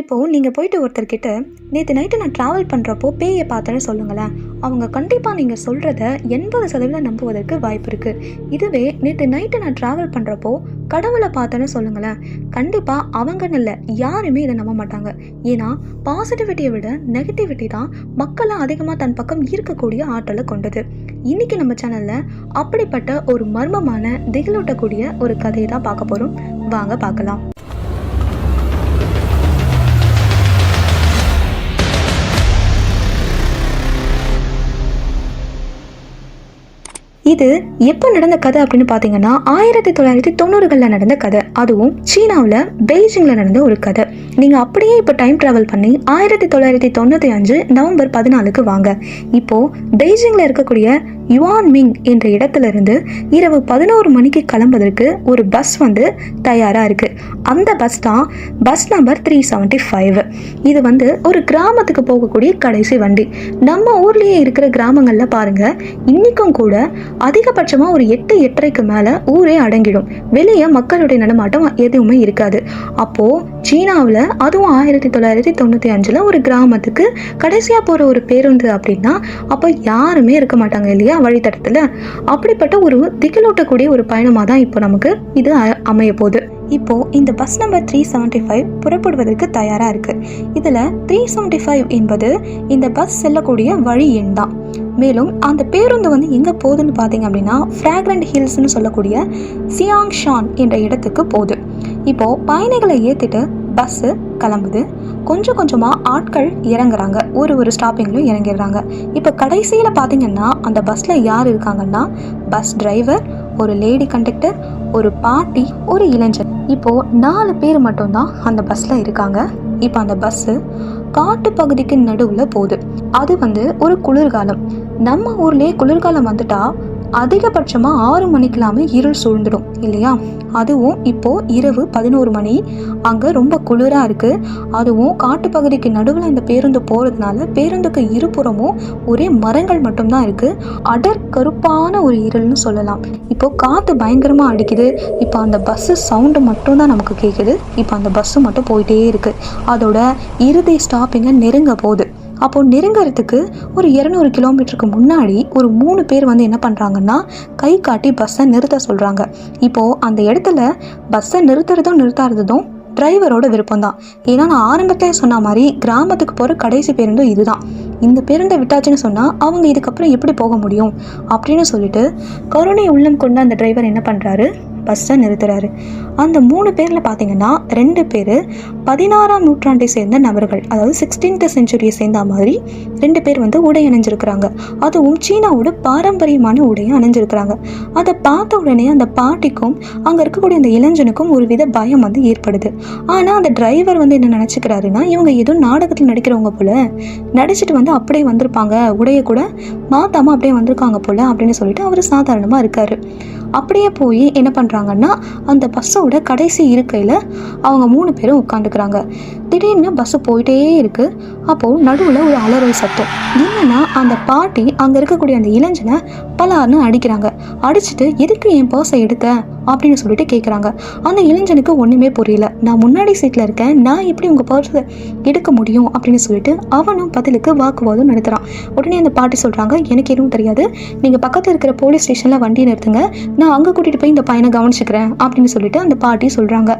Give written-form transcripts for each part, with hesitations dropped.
இப்போது நீங்கள் போயிட்டு ஒருத்தர்கிட்ட நேற்று நைட்டு நான் ட்ராவல் பண்ணுறப்போ பேயை பார்த்தேன்னு சொல்லுங்களேன். அவங்க கண்டிப்பாக நீங்கள் சொல்கிறத 80% நம்புவதற்கு வாய்ப்பு இருக்குது. இதுவே நேற்று நைட்டு நான் ட்ராவல் பண்ணுறப்போ கடவுளை பார்த்தேன்னு சொல்லுங்களேன், கண்டிப்பாக அவங்கன்னு இல்லை யாருமே இதை நம்ப மாட்டாங்க. ஏன்னா பாசிட்டிவிட்டியை விட நெகட்டிவிட்டி தான் மக்களை அதிகமாக தன் பக்கம் ஈர்க்கக்கூடிய ஆற்றலை கொண்டது. இன்றைக்கி நம்ம சேனலில் அப்படிப்பட்ட ஒரு மர்மமான திகிலூட்டக்கூடிய ஒரு கதையை தான் பார்க்க போகிறோம். வாங்க பார்க்கலாம். இது எப்போ நடந்த கதை அப்படின்னு பார்த்தீங்கன்னா 1990களில் நடந்த கதை. அதுவும் சீனாவில் பெய்ஜிங்கில் நடந்த ஒரு கதை. நீங்கள் அப்படியே இப்போ டைம் ட்ராவல் பண்ணி 1995 நவம்பர் 14 வாங்க. இப்போது பெய்ஜிங்கில் இருக்கக்கூடிய யுவான் மிங் என்ற இடத்துல இருந்து இரவு 11 மணிக்கு கிளம்புவதற்கு ஒரு பஸ் தயாராக இருக்குது. அந்த பஸ் தான் பஸ் நம்பர் 375. இது ஒரு கிராமத்துக்கு போகக்கூடிய கடைசி வண்டி. நம்ம ஊர்லேயே இருக்கிற கிராமங்களில் பாருங்கள், இன்றைக்கும் கூட அதிகபட்சமாக ஒரு 8-8:30க்கு மேலே ஊரே அடங்கிடும். வெளியே மக்களுடைய நடமாட்டம் எதுவுமே இருக்காது. அப்போது சீனாவில் அதுவும் 1995 ஒரு கிராமத்துக்கு கடைசியாக போகிற ஒரு பேருந்து அப்படின்னா அப்போ யாருமே இருக்க மாட்டாங்க இல்லையா வழித்தடத்தில். அப்படிப்பட்ட ஒரு திகிலூட்டக்கூடிய ஒரு பயணமாக தான் இப்போ நமக்கு இது அமைய போகுது. இப்போது இந்த பஸ் நம்பர் 375 புறப்படுவதற்கு தயாராக இருக்குது. இதில் 375 என்பது இந்த பஸ் செல்லக்கூடிய வழி எண் தான். மேலும் அந்த பேருந்து எங்கே போகுதுன்னு பார்த்தீங்க அப்படின்னா ஃப்ராக்ரண்ட் ஹில்ஸ்னு சொல்லக்கூடிய சியாங்ஷான் என்ற இடத்துக்கு போகுது. இப்போது பயணிகளை ஏற்றிட்டு பஸ்ஸு கிளம்புது. கொஞ்சம் கொஞ்சமாக ஆட்கள் இறங்குறாங்க, ஒரு ஸ்டாப்பிங்லையும் இறங்கிடுறாங்க. இப்போ கடைசியில் பார்த்தீங்கன்னா அந்த பஸ்ஸில் யார் இருக்காங்கன்னா பஸ் டிரைவர், ஒரு லேடி கண்டக்டர், ஒரு பாட்டி, ஒரு இளைஞர். இப்போது 4 பேர் மட்டும்தான் அந்த பஸ்ஸில் இருக்காங்க. இப்போ அந்த பஸ்ஸு காட்டு பகுதிக்கு நடுவில் போகுது. அது ஒரு குளிர்காலம். நம்ம ஊர்லேயே குளிர்காலம் வந்துட்டா அதிகபட்சமாக 6 மணிக்கெல்லாமே இருள் சூழ்ந்துடும் இல்லையா? அதுவும் இப்போது இரவு 11 மணி, அங்கே ரொம்ப குளிராக இருக்குது. அதுவும் காட்டுப்பகுதிக்கு நடுவில் இந்த பேருந்து போகிறதுனால பேருந்துக்கு இருபுறமும் ஒரே மரங்கள் மட்டும்தான் இருக்குது. அடர் கருப்பான ஒரு இருள்னு சொல்லலாம். இப்போது காற்று பயங்கரமாக அடிக்குது. இப்போ அந்த பஸ்ஸு சவுண்டு மட்டும்தான் நமக்கு கேட்குது. இப்போ அந்த பஸ்ஸு மட்டும் போயிட்டே இருக்குது. அதோட இறுதி ஸ்டாப்பிங்கை நெருங்க போகுது. அப்போது நெருங்கிறதுக்கு ஒரு 200 கிலோமீட்டருக்கு முன்னாடி ஒரு 3 பேர் என்ன பண்ணுறாங்கன்னா கை காட்டி பஸ்ஸை நிறுத்த சொல்கிறாங்க. இப்போது அந்த இடத்துல பஸ்ஸை நிறுத்தாததும் டிரைவரோட விருப்பம்தான். ஏன்னா நான் ஆரம்பத்தில் சொன்ன மாதிரி கிராமத்துக்கு போகிற கடைசி பேருந்தும் இதுதான். இந்த பேருந்தை விட்டாச்சுன்னு சொன்னால் அவங்க இதுக்கப்புறம் எப்படி போக முடியும் அப்படின்னு சொல்லிட்டு கருணை உள்ளம் கொண்ட அந்த டிரைவர் என்ன பண்ணுறாரு, பஸ்ஸை நிறுத்துறாரு. அந்த 3 பேரில் பார்த்தீங்கன்னா 2 பேர் 16ஆம் நூற்றாண்டை சேர்ந்த நபர்கள், அதாவது 16th செஞ்சுரியை சேர்ந்த மாதிரி 2 பேர் உடை அணிஞ்சிருக்கிறாங்க. அதுவும் சீனாவோட பாரம்பரியமான உடையை அணிஞ்சிருக்கிறாங்க. அதை பார்த்த உடனே அந்த பாட்டிக்கும் அங்கே இருக்கக்கூடிய அந்த இளைஞனுக்கும் ஒரு வித பயம் ஏற்படுது. ஆனால் அந்த டிரைவர் என்ன நினச்சிக்கிறாருன்னா இவங்க ஏதோ நாடகத்தில் நடிக்கிறவங்க போல நடிச்சுட்டு அப்படியே வந்திருப்பாங்க, உடையை கூட மாற்றாமல் அப்படியே வந்திருக்காங்க போல அப்படின்னு சொல்லிட்டு அவர் சாதாரணமாக இருக்காரு. அப்படியே போய் என்ன பண்ணுறாங்கன்னா அந்த பஸ்ஸோட கடைசி இருக்கையில் அவங்க 3 பேரும் உட்காந்துக்கிறாங்க. திடீர்னு பஸ்ஸு போயிட்டே இருக்குது. அப்போது நடுவில் ஒரு அலறல் சத்தம். என்னன்னா அந்த பாட்டி அங்கே இருக்கக்கூடிய அந்த இளைஞனை பலார்னு அடிக்கிறாங்க. அடிச்சுட்டு எதுக்கு என் பர்ஸை எடுக்க அப்படின்னு சொல்லிட்டு கேட்குறாங்க. அந்த இளைஞனுக்கு ஒன்றுமே புரியல. நான் முன்னாடி சீட்டில் இருக்கேன், நான் எப்படி உங்கள் பர்ஸை எடுக்க முடியும் அப்படின்னு சொல்லிட்டு அவனும் பதிலுக்கு வாக்குவாதம் நடத்துகிறான். உடனே அந்த பாட்டி சொல்கிறாங்க, எனக்கு எதுவும் தெரியாது, நீங்கள் பக்கத்தில் இருக்கிற போலீஸ் ஸ்டேஷனில் வண்டி நிறுத்துங்க, நான் அங்கே கூட்டிகிட்டு போய் இந்த பையனை கவனிச்சுக்கிறேன் அப்படின்னு சொல்லிட்டு அந்த பாட்டி சொல்கிறாங்க.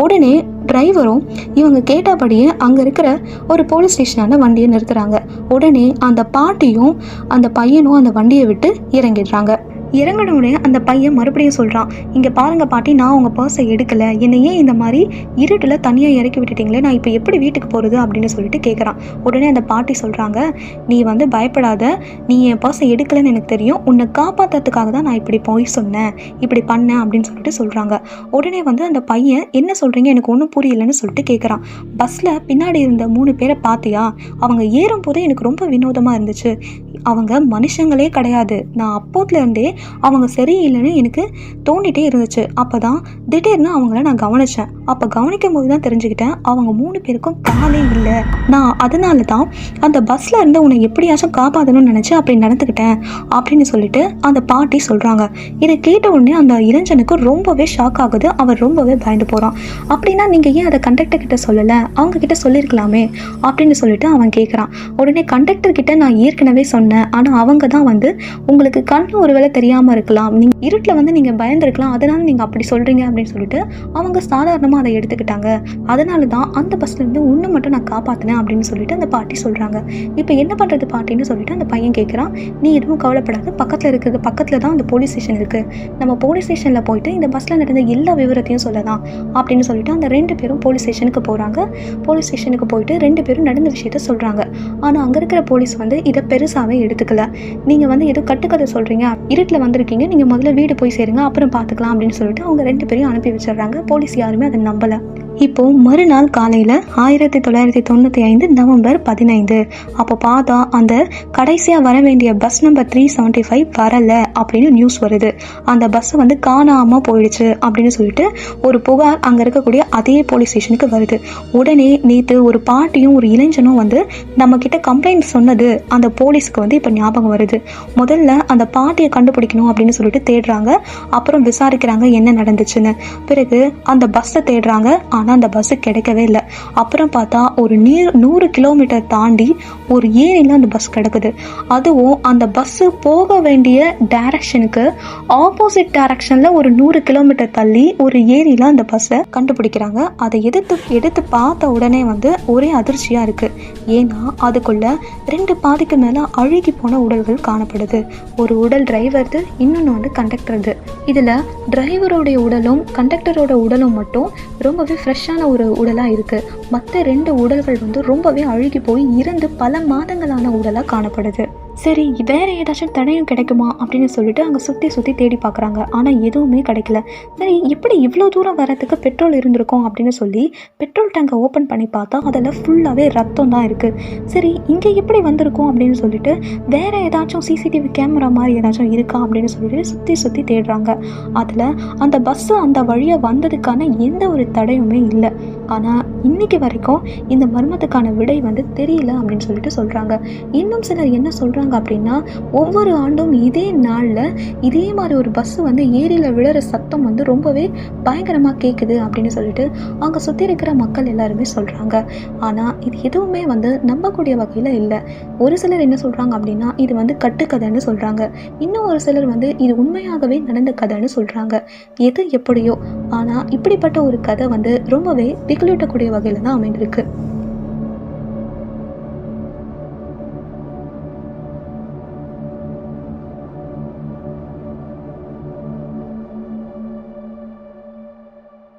உடனே டிரைவரும் இவங்க கேட்டபடியே அங்கே இருக்கிற ஒரு போலீஸ் ஸ்டேஷனான வண்டியை நிறுத்துகிறாங்க. உடனே அந்த பாட்டியும் அந்த பையனும் அந்த வண்டியை விட்டு இறங்கிடுறாங்க. இறங்கினோடனே அந்த பையன் மறுபடியும் சொல்கிறான், இங்கே பாருங்கள் பாட்டி, நான் உங்கள் பர்ஸை எடுக்கலை, என்னை ஏன் இந்த மாதிரி இருட்டில் தனியாக இறக்கி விட்டுட்டீங்களே, நான் இப்போ எப்படி வீட்டுக்கு போகிறது அப்படின்னு சொல்லிட்டு கேட்குறான். உடனே அந்த பாட்டி சொல்கிறாங்க, நீ பயப்படாத, நீ என் பர்ஸை எடுக்கலைன்னு எனக்கு தெரியும், உன்னை காப்பாற்றுறதுக்காக தான் நான் இப்படி போய் சொன்னேன், இப்படி பண்ணேன் அப்படின்னு சொல்லிட்டு சொல்கிறாங்க. உடனே அந்த பையன் என்ன சொல்கிறீங்க, எனக்கு ஒன்றும் புரியலைன்னு சொல்லிட்டு கேட்குறான். பஸ்ஸில் பின்னாடி இருந்த 3 பேரை பார்த்தியா, அவங்க ஏறும் போதே எனக்கு ரொம்ப வினோதமாக இருந்துச்சு, அவங்க மனுஷங்களே கிடையாது. நான் அப்போத்துலேருந்தே அவங்க சரியில்லைன்னு எனக்கு தோண்டிகிட்டே இருந்துச்சு. அப்போ தான் திடீர்னு அவங்கள நான் கவனித்தேன். அப்போ கவனிக்கும் போது தான் தெரிஞ்சுக்கிட்டேன் அவங்க 3 பேருக்கும் காலே இல்லை. நான் அதனால தான் அந்த பஸ்ஸில் இருந்து உன்னை எப்படியாச்சும் காப்பாற்றணும்னு நினச்சி அப்படி நடந்துக்கிட்டேன் அப்படின்னு சொல்லிட்டு அந்த பாட்டி சொல்கிறாங்க. இதை கேட்ட உடனே அந்த இளைஞனுக்கு ரொம்பவே ஷாக் ஆகுது. அவர் ரொம்பவே பயந்து போகிறான். அப்படின்னா நீங்கள் ஏன் அதை கண்டக்டர் கிட்ட சொல்லலை, அவங்க கிட்ட சொல்லியிருக்கலாமே அப்படின்னு சொல்லிட்டு அவன் கேட்குறான். உடனே கண்டக்டர் கிட்ட நான் ஏற்கனவே சொன்னேன், ஆனால் அவங்க தான் வந்து உங்களுக்கு கண்ணு ஒருவேளை தெரியாமல் இருக்கலாம், நீங்கள் இருட்டில் வந்து நீங்கள் பயந்துருக்கலாம், அதனால நீங்கள் அப்படி சொல்கிறீங்க அப்படின்னு சொல்லிட்டு அவங்க சாதாரணமாக அதை எடுத்துக்கிட்டாங்க. அதனால தான் அந்த பஸ்லேருந்து ஒன்று மட்டும் நான் காப்பாற்றினேன் அப்படின்னு சொல்லிட்டு அந்த பாட்டி சொல்கிறாங்க. இப்போ என்ன பண்ணுறது பாட்டின்னு சொல்லிட்டு அந்த பையன் கேட்குறான். நீ எதுவும் கவலைப்படாது, பக்கத்தில் தான் அந்த போலீஸ் ஸ்டேஷன் இருக்குது, நம்ம போலீஸ் ஸ்டேஷனில் போயிட்டு இந்த பஸ்ஸில் நடந்த எல்லா விவரத்தையும் சொல்லலாம் அப்படின்னு சொல்லிட்டு அந்த 2 பேரும் போலீஸ் ஸ்டேஷனுக்கு போகிறாங்க. போலீஸ் ஸ்டேஷனுக்கு போயிட்டு 2 பேரும் நடந்த விஷயத்த சொல்கிறாங்க. ஆனால் அங்கே இருக்கிற போலீஸ் வந்து இதை பெருசாகவே எடுத்துக்கல. நீங்கள் வந்து ஏதோ கட்டுக்கதை சொல்கிறீங்க, இருட்டில் வந்திருக்கீங்க, நீங்கள் முதல்ல வீடு போய் சேருங்க, அப்புறம் பார்த்துக்கலாம் அப்படின்னு சொல்லிட்டு அவங்க 2 பேரையும் அனுப்பி வச்சிடுறாங்க. போலீஸ் யாருமே அதை நம்பலை. இப்போ மறுநாள் காலையில் 1995 நவம்பர் 15 அப்போ பார்த்தா அந்த கடைசியாக வர வேண்டிய பஸ் நம்பர் 375 வரலை அப்படின்னு நியூஸ் வருது. அந்த பஸ்ஸை வந்து காணாமல் போயிடுச்சு அப்படின்னு சொல்லிட்டு ஒரு புகார் அங்கே இருக்கக்கூடிய அதே போலீஸ் ஸ்டேஷனுக்கு வருது. உடனே நேற்று ஒரு பாட்டியும் ஒரு இளைஞனும் வந்து நம்மக்கிட்ட கம்ப்ளைண்ட் சொன்னது அந்த போலீஸுக்கு வந்து இப்போ ஞாபகம் வருது. முதல்ல அந்த பாட்டியை கண்டுபிடிக்கணும் அப்படின்னு சொல்லிட்டு தேடுறாங்க. அப்புறம் விசாரிக்கிறாங்க என்ன நடந்துச்சுன்னு. பிறகு அந்த பஸ்ஸை தேடுறாங்க. ஆனால் அந்த பஸ்ஸு கிடைக்கவே இல்லை. அப்புறம் பார்த்தா ஒரு 100 கிலோமீட்டர் தாண்டி ஒரு ஏரியில் அந்த பஸ் கிடக்குது. அதுவும் அந்த பஸ்ஸு போக வேண்டிய டைரக்ஷனுக்கு ஆப்போசிட் டைரக்ஷனில் ஒரு 100 கிலோமீட்டர் தள்ளி ஒரு ஏரியில் அந்த பஸ்ஸை கண்டுபிடிக்கிறாங்க. அதை எடுத்து பார்த்த உடனே வந்து ஒரே அதிர்ச்சியாக இருக்குது. ஏன்னா அதுக்குள்ள 2 பாதிக்கு மேலே அழுகி போன உடல்கள் காணப்படுது. ஒரு உடல் டிரைவர்து, இன்னொன்று வந்து கண்டக்டர்து. இதில் டிரைவரோடைய உடலும் கண்டக்டரோட உடலும் மட்டும் ரொம்பவே ஃப்ரெஷ்ஷான ஒரு உடலாக இருக்குது. மற்ற 2 உடல்கள் வந்து ரொம்பவே அழுகி போய் இறந்து பல மாதங்களான உடலாக காணப்படுது. சரி, வேறு ஏதாச்சும் தடயம் கிடைக்குமா அப்படின்னு சொல்லிட்டு அங்கே சுற்றி தேடி பார்க்குறாங்க. ஆனால் எதுவுமே கிடைக்கல. சரி, இப்படி இவ்வளோ தூரம் வரத்துக்கு பெட்ரோல் இருந்திருக்கும் அப்படின்னு சொல்லி பெட்ரோல் டேங்கை ஓப்பன் பண்ணி பார்த்தா அதில் ஃபுல்லாகவே ரத்தம் தான் இருக்குது. சரி, இங்கே எப்படி வந்திருக்கும் அப்படின்னு சொல்லிட்டு வேறு ஏதாச்சும் சிசிடிவி கேமரா மாதிரி ஏதாச்சும் இருக்கா அப்படின்னு சொல்லிட்டு சுற்றி தேடுறாங்க. அதில் அந்த பஸ்ஸு அந்த வழியாக வந்ததுக்கான எந்த ஒரு தடயமே இல்லை. ஆனால் இன்னைக்கு வரைக்கும் இந்த மர்மத்துக்கான விடை வந்து தெரியல அப்படின்னு சொல்லிட்டு சொல்கிறாங்க. இன்னும் சிலர் என்ன சொல்கிறாங்க அப்படின்னா, ஒவ்வொரு ஆண்டும் இதே நாளில் இதே மாதிரி ஒரு பஸ் வந்து ஏரியில் விழுற சத்தம் வந்து ரொம்பவே பயங்கரமாக கேட்குது அப்படின்னு சொல்லிட்டு அங்கே சுற்றி இருக்கிற மக்கள் எல்லாருமே சொல்கிறாங்க. ஆனால் இது எதுவுமே வந்து நம்பக்கூடிய வகையில் இல்லை. ஒரு சிலர் என்ன சொல்கிறாங்க அப்படின்னா, இது வந்து கட்டுக்கதைன்னு சொல்கிறாங்க. இன்னும் ஒரு சிலர் வந்து இது உண்மையாகவே நடந்த கதைன்னு சொல்கிறாங்க. எது எப்படியோ, ஆனால் இப்படிப்பட்ட ஒரு கதை வந்து ரொம்பவே திகிலூட்டக்கூடிய வகையில் தான் அமைந்திருக்கு.